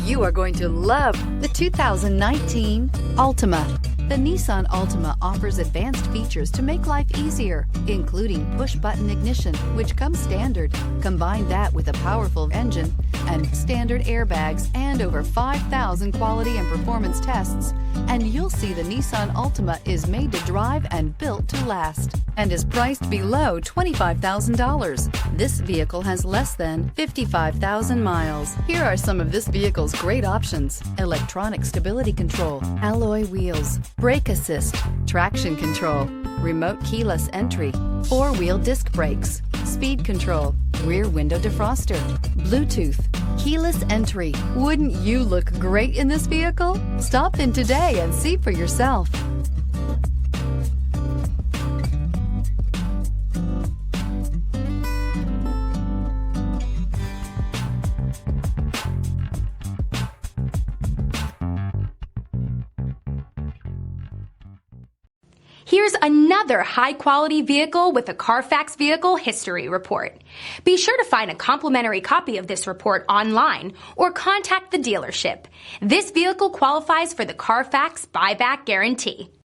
You are going to love the 2019 Altima. The Nissan Altima offers advanced features to make life easier, including push-button ignition, which comes standard. Combine that with a powerful engine and standard airbags and over 5,000 quality and performance tests, and you'll see the Nissan Altima is made to drive and built to last and is priced below $25,000. This vehicle has less than 55,000 miles. Here are some of this vehicle's great options: electronic stability control, alloy wheels, brake assist, traction control, remote keyless entry, four-wheel disc brakes, speed control, rear window defroster, Bluetooth, keyless entry. Wouldn't you look great in this vehicle? Stop in today and see for yourself. Here's another high-quality vehicle with a Carfax Vehicle History Report. Be sure to find a complimentary copy of this report online or contact the dealership. This vehicle qualifies for the Carfax Buyback Guarantee.